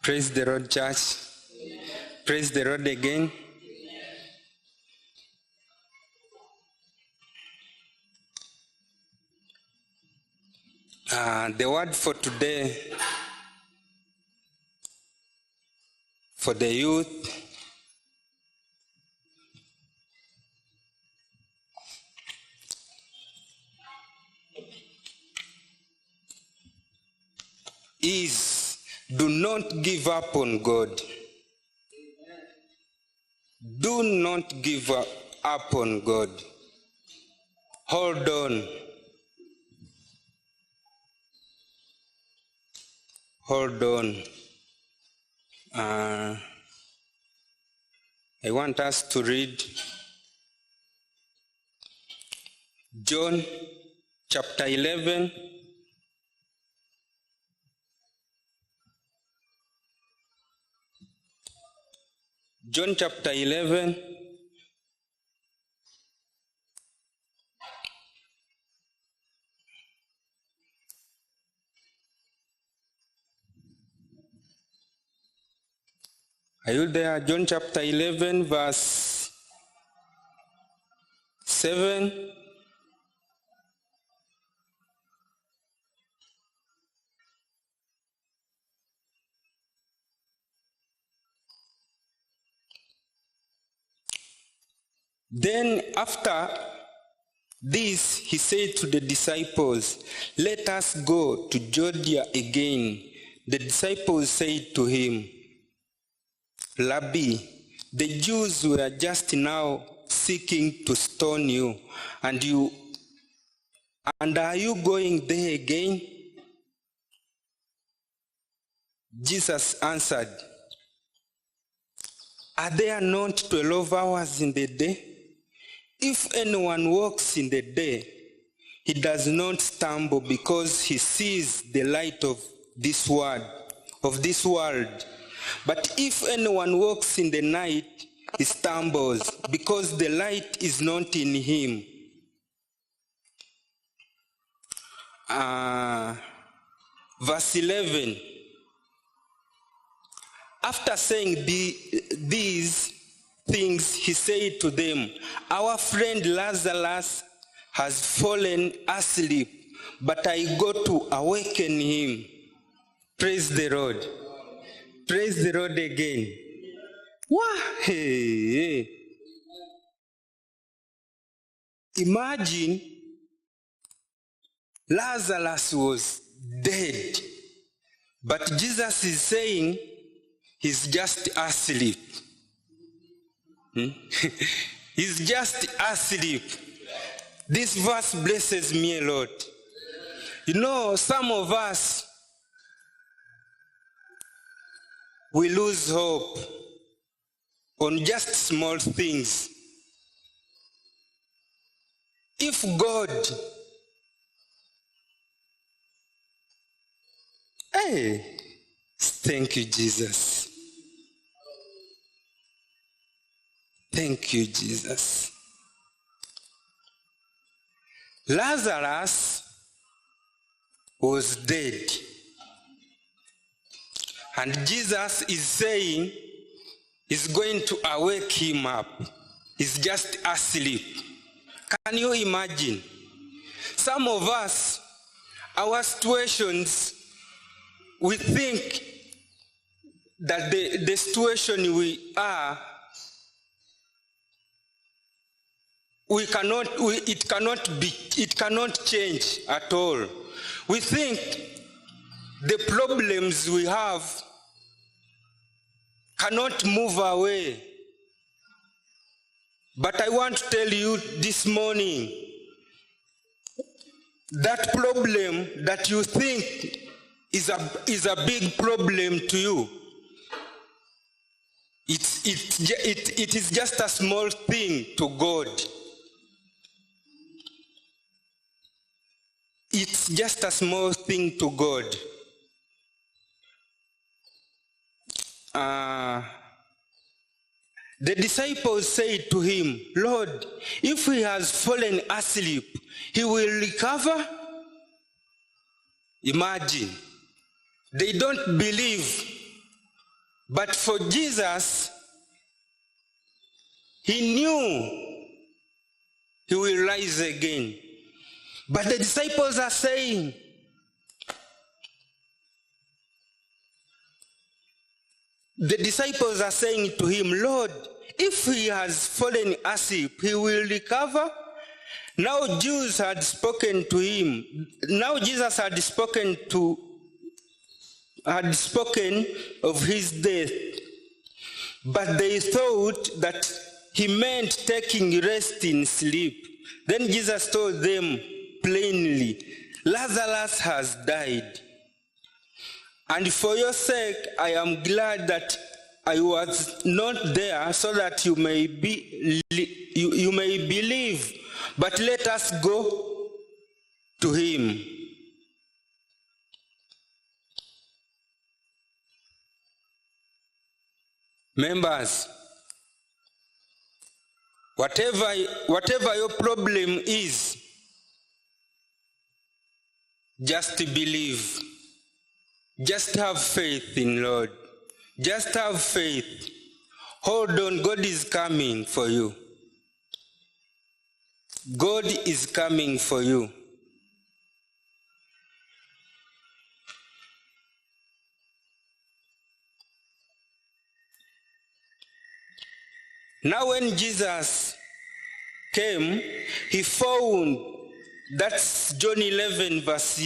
Praise the Lord, church. Praise the Lord again. The word for today, for the youth, is do not give up on God. Do not give up on God. Hold on. Hold on. I want us to read John chapter 11. John chapter 11. Are you there? John chapter 11, verse 7. Then after this, he said to the disciples, "Let us go to Judea again." The disciples said to him, "Rabbi, the Jews were just now seeking to stone you, and are you going there again?" Jesus answered, "Are there not 12 hours in the day? If anyone walks in the day, he does not stumble because he sees the light of this world. But if anyone walks in the night, he stumbles because the light is not in him." Verse 11. After saying these things, he said to them, "Our friend Lazarus has fallen asleep, but I go to awaken him." Praise the Lord. Praise the Lord again. Wow. Hey. Imagine Lazarus was dead, but Jesus is saying he's just asleep. He's just asleep. This verse blesses me a lot. You know, some of us, we lose hope on just small things. If God, hey, thank you, Jesus. Thank you, Jesus. Lazarus was dead, and Jesus is saying he's going to awake him up. He's just asleep. Can you imagine? Some of us, our situations, we think that the situation we are, it cannot change at all. We think the problems we have cannot move away. But I want to tell you this morning, that problem that you think is a big problem to you, it is just a small thing to God. It's just a small thing to God. The disciples said to him, "Lord, if he has fallen asleep, he will recover." Imagine, they don't believe But for Jesus, he knew he will rise again. But the disciples are saying, to him, Lord, if he has fallen asleep, he will recover. Now Jesus had spoken of his death, but they thought that he meant taking rest in sleep. Then Jesus told them plainly, Lazarus has died. And for your sake, I am glad that I was not there, so that you may believe. But let us go to him. Members, whatever your problem is, just believe. Just have faith in Lord. Just have faith. Hold on, God is coming for you. God is coming for you. Now when Jesus came, he found, that's John 11 verse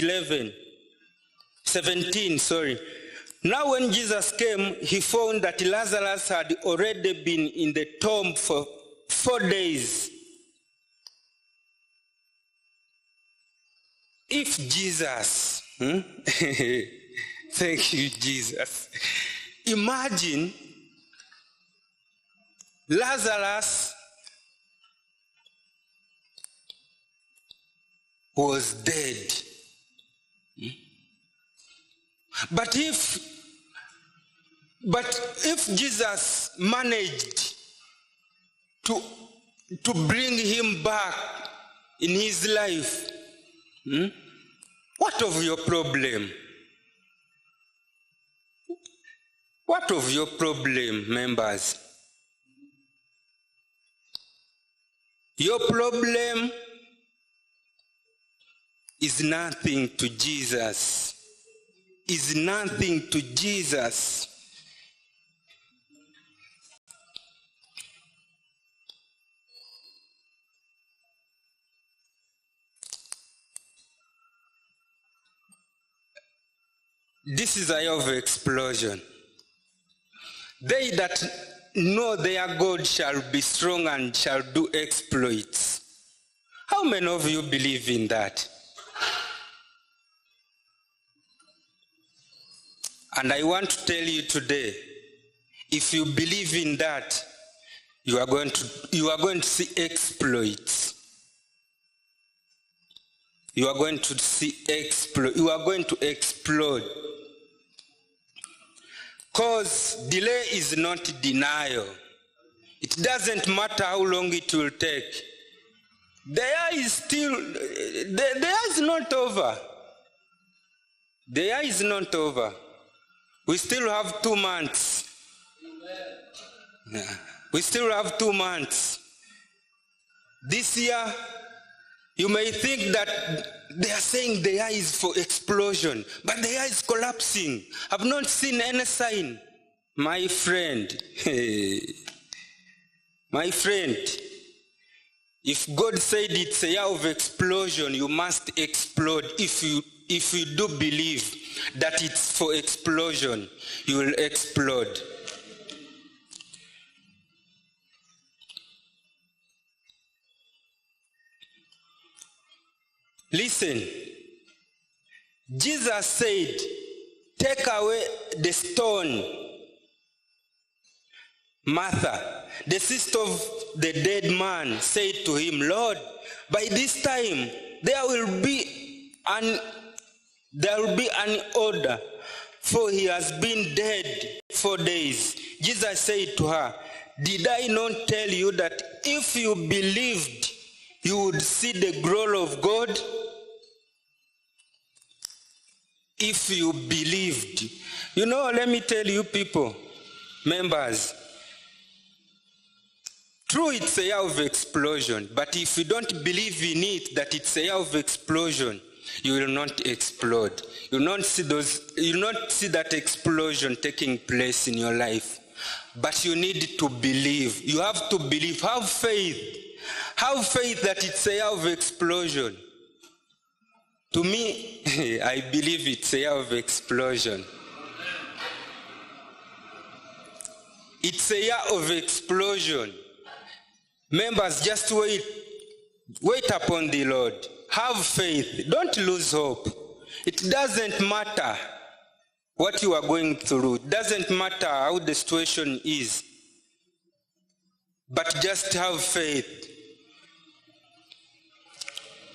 17. Now when Jesus came, he found that Lazarus had already been in the tomb for 4 days. If Jesus, thank you, Jesus. Imagine Lazarus was dead. But if Jesus managed to bring him back in his life, what of your problem? What of your problem, members? Your problem is nothing to Jesus. Is nothing to Jesus. This is a year of explosion. They that know their God shall be strong and shall do exploits. How many of you believe in that? And I want to tell you today, if you believe in that, you are going to see exploits. You are going to see exploit. You are going to explode. Because delay is not denial. It doesn't matter how long it will take. The year is not over. The year is not over. We still have 2 months. Yeah. We still have 2 months. This year, you may think that they are saying the year is for explosion, but the year is collapsing. I've not seen any sign. My friend, my friend, if God said it's a year of explosion, you must explode. If you do believe that it's for explosion, you will explode. Listen, Jesus said, take away the stone. Martha, the sister of the dead man, said to him, Lord, by this time there will be an order, for he has been dead 4 days. Jesus said to her, did I not tell you that if you believed, you would see the glory of God? If you believed. You know, let me tell you people, Members, true, it's a year of explosion, but if you don't believe in it, that it's a year of explosion, you will not explode. You will not see that explosion taking place in your life. But you need to believe. You have to believe. Have faith. Have faith that it's a year of explosion. To me, I believe it's a year of explosion. It's a year of explosion. Members, just wait. Wait upon the Lord. Have faith. Don't lose hope. It doesn't matter what you are going through. It doesn't matter how the situation is. But just have faith.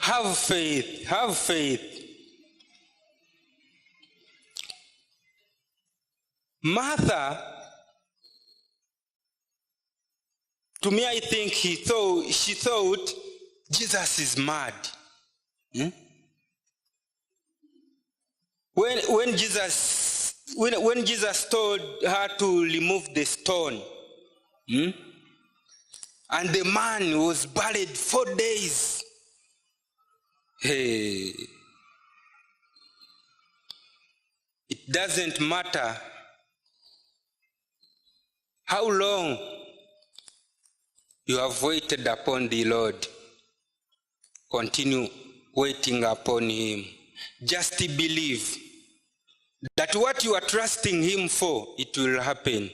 Have faith. Have faith. Martha, to me, I think she thought Jesus is mad. When Jesus told her to remove the stone, and the man was buried 4 days. Hey, it doesn't matter how long you have waited upon the Lord. Continue waiting upon him. Just believe that what you are trusting him for, it will happen.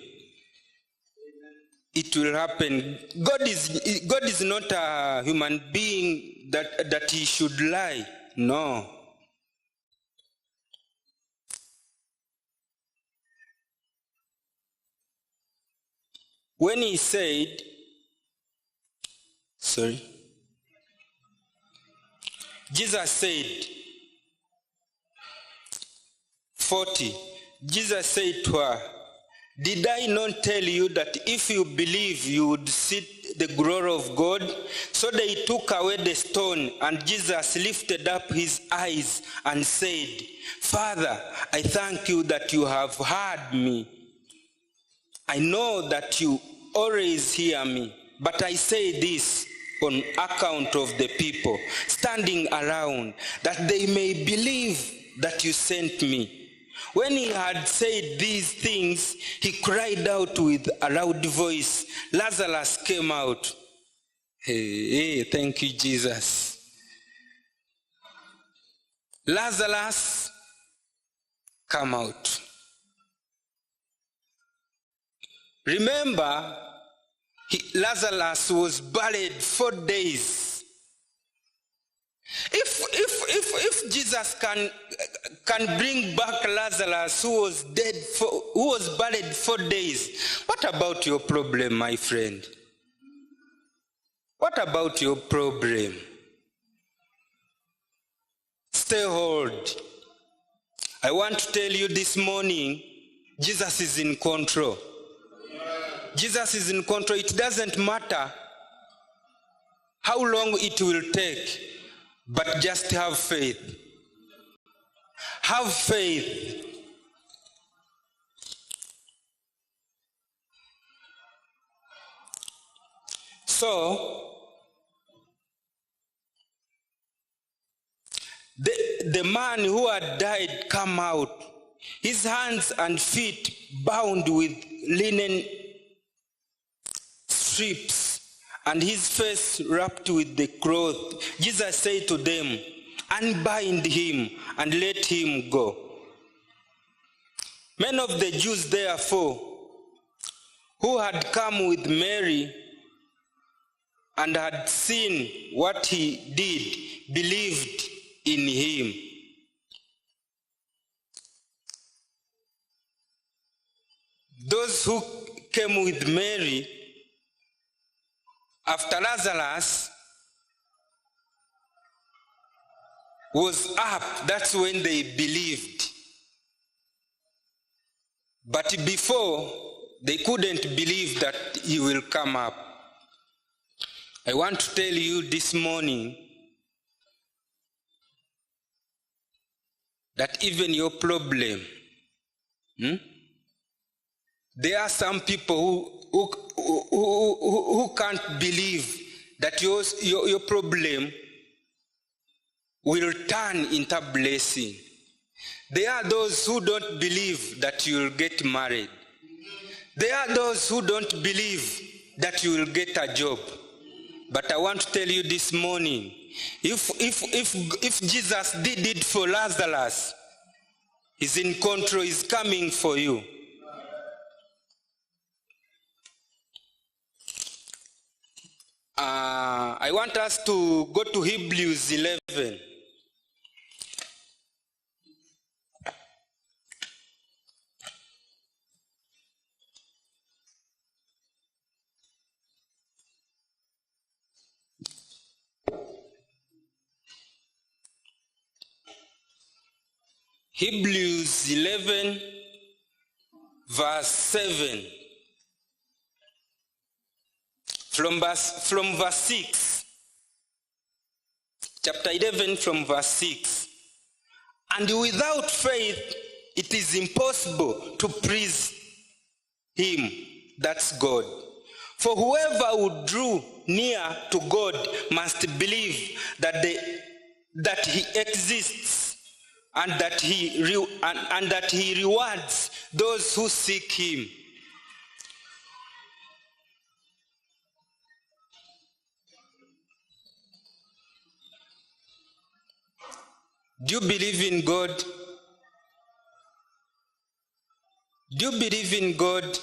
It will happen. God is not a human being that he should lie. No. When he said, Jesus said, 40, Jesus said to her, did I not tell you that if you believe you would see the glory of God? So they took away the stone, and Jesus lifted up his eyes and said, Father, I thank you that you have heard me. I know that you always hear me, but I say this on account of the people standing around, that they may believe that you sent me. When he had said these things, he cried out with a loud voice, Lazarus came out. Hey, thank you, Jesus. Lazarus, come out. Remember, Lazarus was buried 4 days. If Jesus can bring back Lazarus who was buried 4 days, what about your problem, my friend? What about your problem? Stay hold. I want to tell you this morning, Jesus is in control. Jesus is in control. It doesn't matter how long it will take, but just have faith. Have faith. So, the man who had died come out, his hands and feet bound with linen strips, and his face wrapped with the cloth. Jesus said to them, unbind him and let him go. Many of the Jews, therefore, who had come with Mary and had seen what he did, believed in him. Those who came with Mary after Lazarus was up, that's when they believed. But before, they couldn't believe that he will come up. I want to tell you this morning that even your problem, There are some people who can't believe that your problem will turn into blessing. There are those who don't believe that you will get married. There are those who don't believe that you will get a job. But I want to tell you this morning, if Jesus did it for Lazarus, he's in control, he's coming for you. I want us to go to Hebrews 11. Hebrews 11, verse 7. From verse 6. Chapter 11 from verse 6. And without faith, it is impossible to please him, that's God. For whoever would draw near to God must believe that he exists, and that he rewards those who seek him. Do you believe in God? Do you believe in God?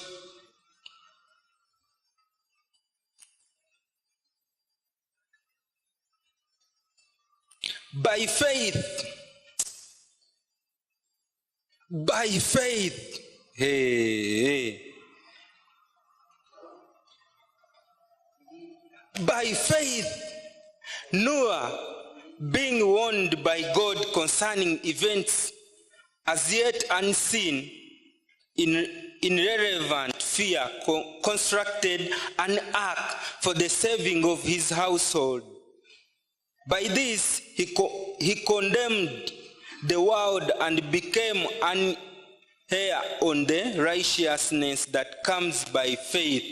By faith, by faith, Noah, being warned by God concerning events as yet unseen, in irrelevant fear, constructed an ark for the saving of his household. By this, he condemned the world and became an heir on the righteousness that comes by faith.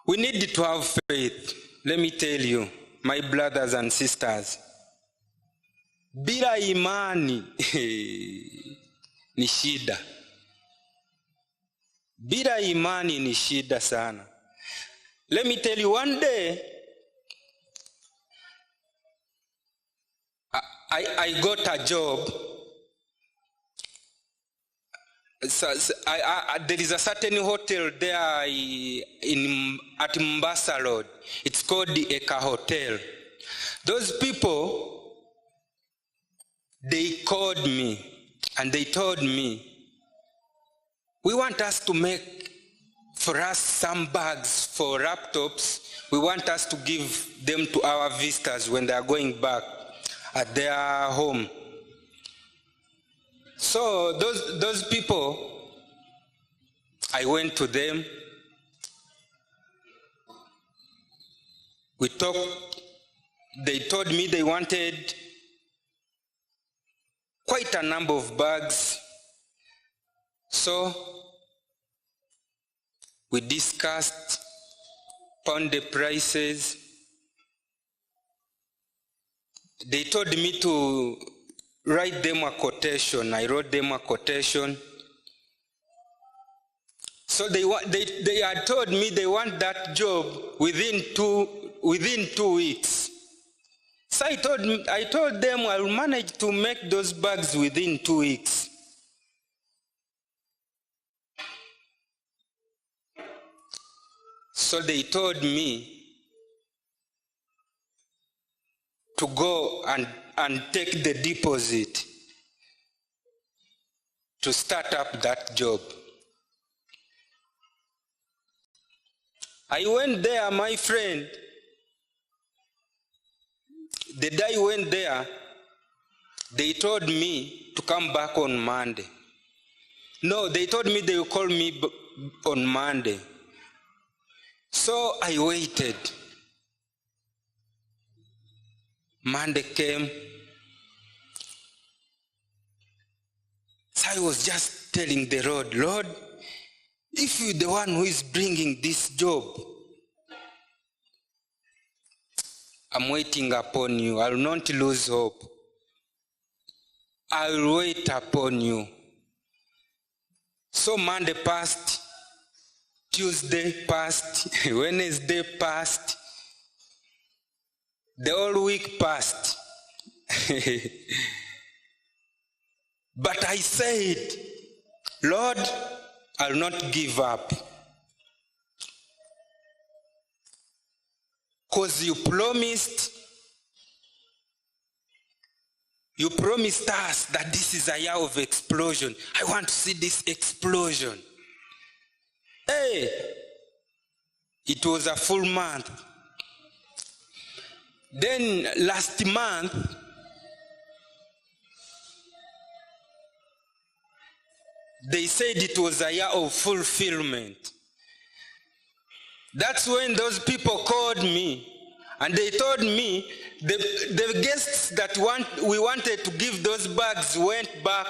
We need to have faith. Let me tell you, my brothers and sisters, bila imani ni shida. Bila imani ni shida sana. Let me tell you, one day I got a job. There is a certain hotel there at Mombasa Road. It's called the Eka Hotel. Those people, they called me and they told me, we want us to make for us some bags for laptops. We want us to give them to our visitors when they are going back at their home. So those people, I went to them. We talked. They told me they wanted quite a number of bags. So we discussed on the prices. They told me to write them a quotation. I wrote them a quotation. So they had told me they want that job within two weeks. So I told them I will manage to make those bags within 2 weeks. So they told me to go and take the deposit to start up that job. I went there, my friend. The day I went there, they told me to come back on Monday. No, they told me they will call me on Monday. So I waited. Monday came. So I was just telling the Lord, Lord, if you're the one who is bringing this job, I'm waiting upon you. I will not lose hope. I will wait upon you. So Monday passed, Tuesday passed, Wednesday passed, the whole week passed. But I said, Lord, I'll not give up. Because you promised us that this is a year of explosion. I want to see this explosion. Hey, it was a full month. Then last month, they said it was a year of fulfillment. That's when those people called me and they told me the guests that we wanted to give those bags went back,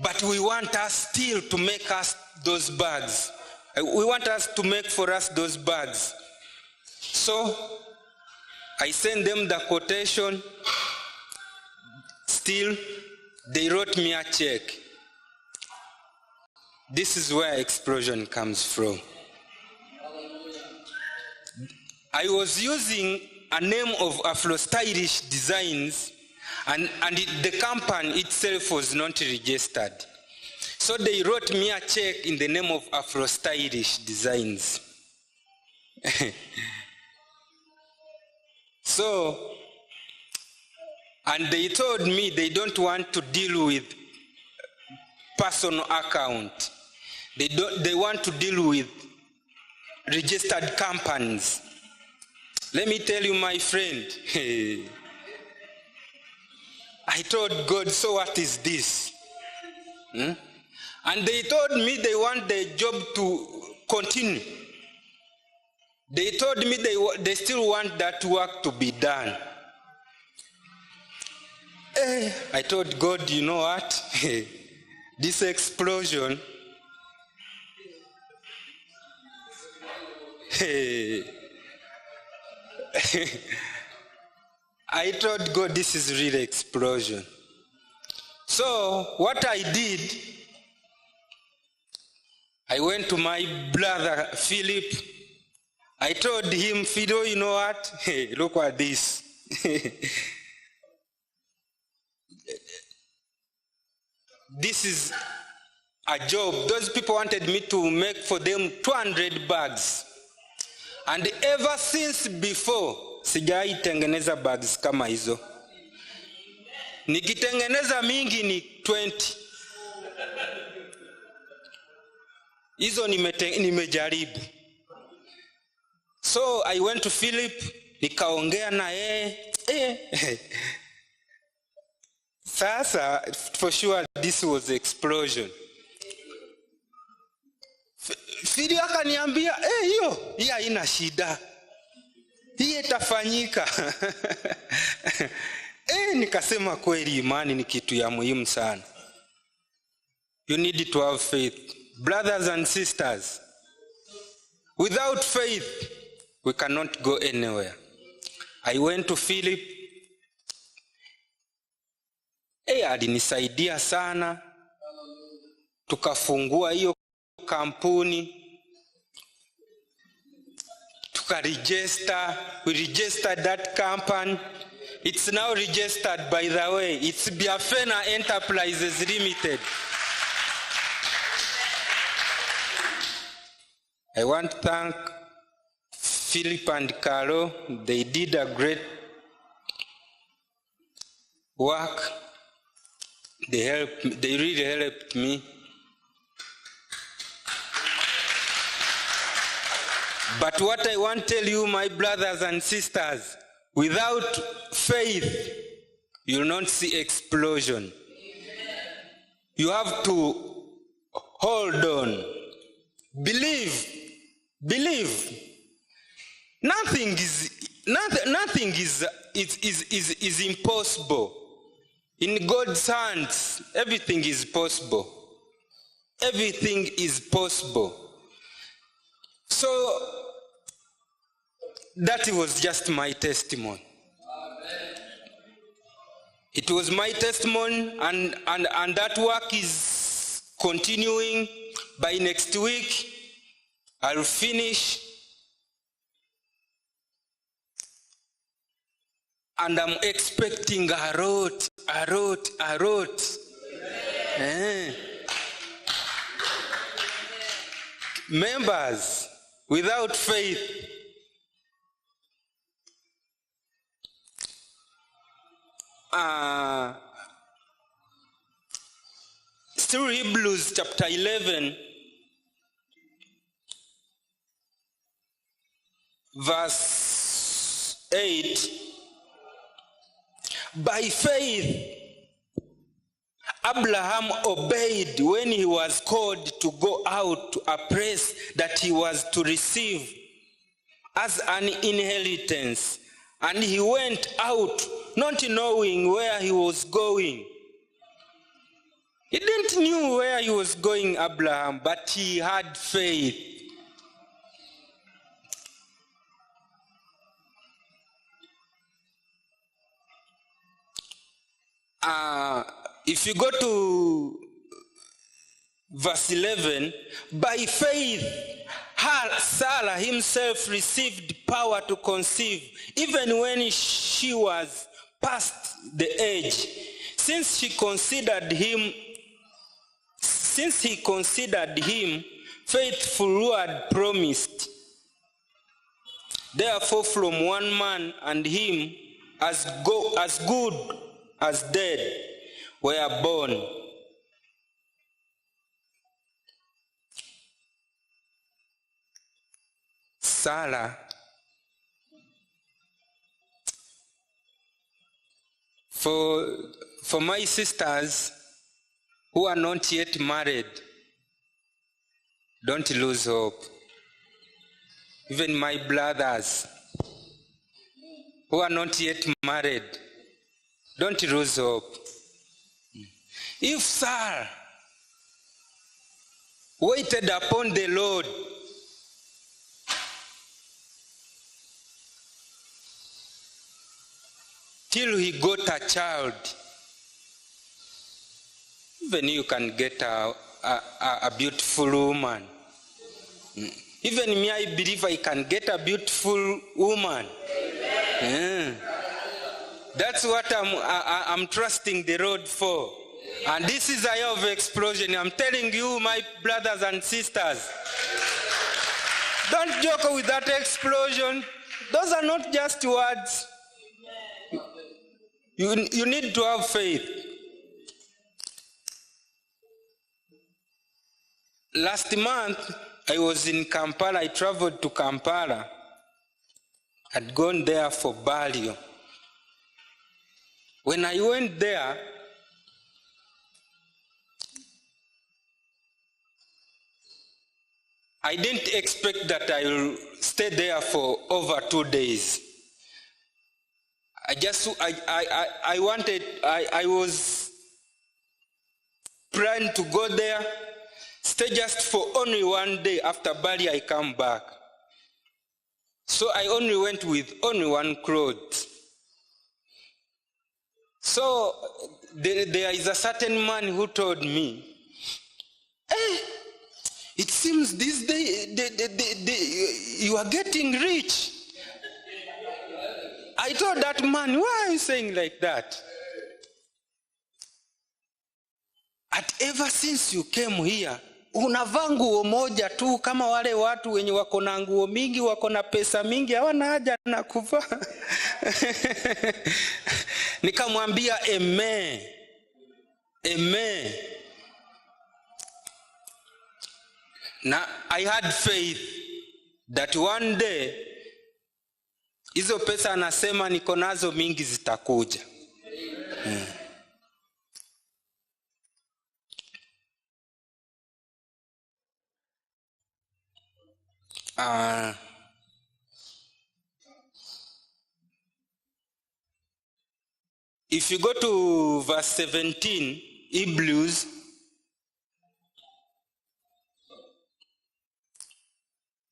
but we want us still to make us those bags. We want us to make for us those bags. So I sent them the quotation. Still, they wrote me a check. This is where explosion comes from. I was using a name of Afro Stylish Designs, and the company itself was not registered. So they wrote me a check in the name of Afro Stylish Designs. So, and they told me they don't want to deal with personal account. They want to deal with registered companies. Let me tell you, my friend, I told God, so what is this? And they told me they want the job to continue. They told me they still want that work to be done. I told God, you know what? This explosion, I told God, this is real explosion. So what I did, I went to my brother Philip. I told him, Fido, you know what? Hey, look at this. This is a job. Those people wanted me to make for them 200 bags. And ever since before, sijai tengeneza bags kama hizo. Nikitengeneza mingi ni 20. Hizo nimejaribu. So I went to Philip, nikaongea na yeye. Sasa, for sure, this was explosion. Philip akaniambia, hiyo haina shida. Hii itafanyika. Nikasema kweli imani ni kitu ya muhimu sana. You need to have faith. Brothers and sisters, without faith, we cannot go anywhere. I went to Philip. Alinisaidia sana. Tukafungua hiyo kampuni. Tukaregister. We registered that company. It's now registered, by the way. It's Biafena Enterprises Limited. I want to thank Philip and Carol. They did a great work. They really helped me. But what I want to tell you, my brothers and sisters, without faith, you will not see explosion. You have to hold on. Believe. Nothing is impossible. In God's hands, everything is possible. Everything is possible. So that was just my testimony. It was my testimony, and that work is continuing. By next week, I'll finish. And I'm expecting a lot. Members, without faith, still Hebrews chapter 11, verse 8. By faith, Abraham obeyed when he was called to go out to a place that he was to receive as an inheritance. And he went out not knowing where he was going. He didn't know where he was going, Abraham, but he had faith. If you go to verse 11, by faith, Sarah himself received power to conceive, even when she was past the age, since he considered him faithful who had promised. Therefore, from one man and him as good as dead were born. Sarah, for my sisters who are not yet married, don't lose hope. Even my brothers who are not yet married, don't lose hope. If Sarah waited upon the Lord, till he got a child, even you can get a beautiful woman. Even me, I believe I can get a beautiful woman. That's what I'm trusting the Lord for. And this is a year of explosion. I'm telling you, my brothers and sisters, don't joke with that explosion. Those are not just words. You need to have faith. Last month, I was in Kampala. I traveled to Kampala. I'd gone there for burial. When I went there, I didn't expect that I will stay there for over 2 days. I was planning to go there, stay just for only 1 day. After Bali, I come back. So I only went with only one cloth. So there is a certain man who told me, "Hey, it seems this day you are getting rich." I told that man, "Why are you saying like that?" Ever since you came here, unavaa nguo moja tu kama wale watu wenye wako na nguo mingi, wako na pesa mingi, hawana haja na kuvaa. Nikamwambia amen. Now I had faith that one day hizo pesa anasema niko nazo mingi zitakuja. If you go to verse 17, Hebrews,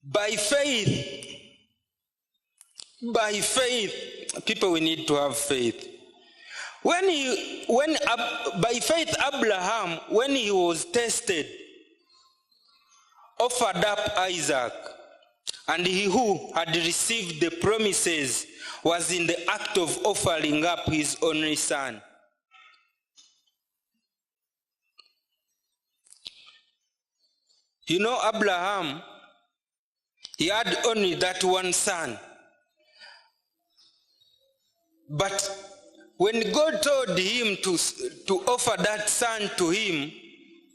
by faith, people, we need to have faith. By faith, Abraham, when he was tested, offered up Isaac, and he who had received the promises was in the act of offering up his only son. You know, Abraham, he had only that one son. But when God told him to offer that son to him,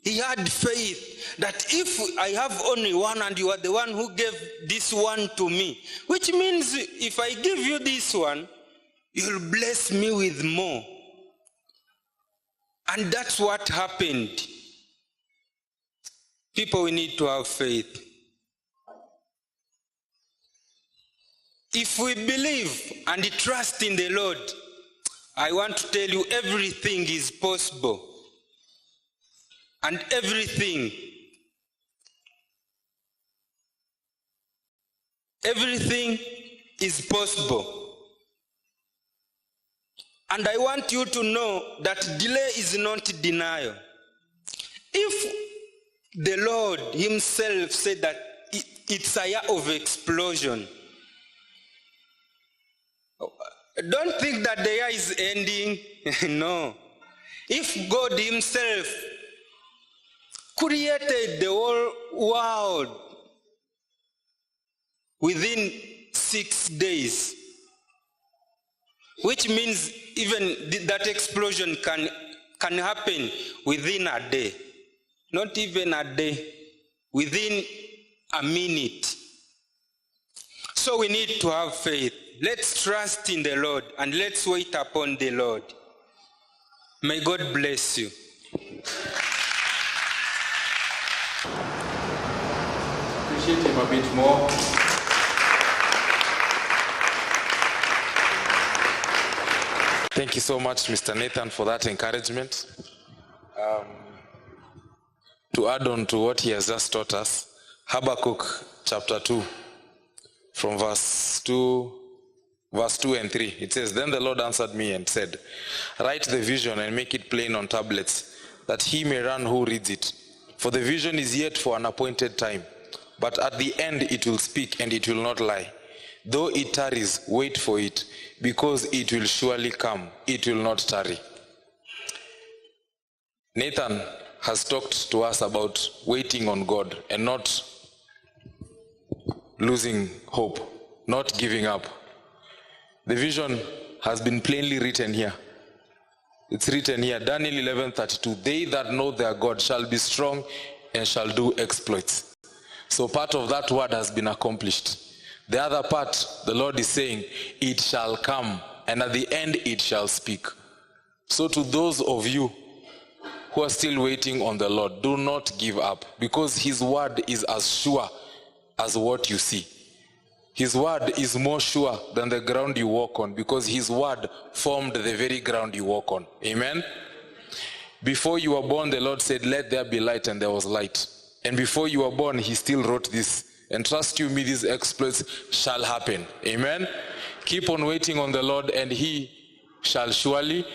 he had faith that if I have only one and you are the one who gave this one to me, which means if I give you this one, you'll bless me with more. And that's what happened. People, we need to have faith. If we believe and trust in the Lord, I want to tell you everything is possible. And everything is possible. And I want you to know that delay is not denial. If the Lord himself said that it's a year of explosion, don't think that the year is ending. No. If God himself created the whole world within 6 days, which means even that explosion can happen within a day. Not even a day, within a minute. So we need to have faith. Let's trust in the Lord and let's wait upon the Lord. May God bless you. Appreciate him a bit more. Thank you so much, Mr. Nathan, for that encouragement. To add on to what he has just taught us, Habakkuk chapter 2, from verse 2 and 3, it says, "Then the Lord answered me and said, write the vision and make it plain on tablets, that he may run who reads it. For the vision is yet for an appointed time, but at the end it will speak and it will not lie. Though it tarries, wait for it, because it will surely come, it will not tarry." Nathan has talked to us about waiting on God and not losing hope, not giving up. The vision has been plainly written here. It's written here, Daniel 11:32, "They that know their God shall be strong and shall do exploits." So part of that word has been accomplished. The other part, the Lord is saying, it shall come, and at the end it shall speak. So to those of you who are still waiting on the Lord, do not give up, because his word is as sure as what you see. His word is more sure than the ground you walk on, because his word formed the very ground you walk on. Amen? Before you were born, the Lord said, "Let there be light," and there was light. And before you were born, he still wrote this. And trust you me, these exploits shall happen. Amen? Keep on waiting on the Lord, and he shall surely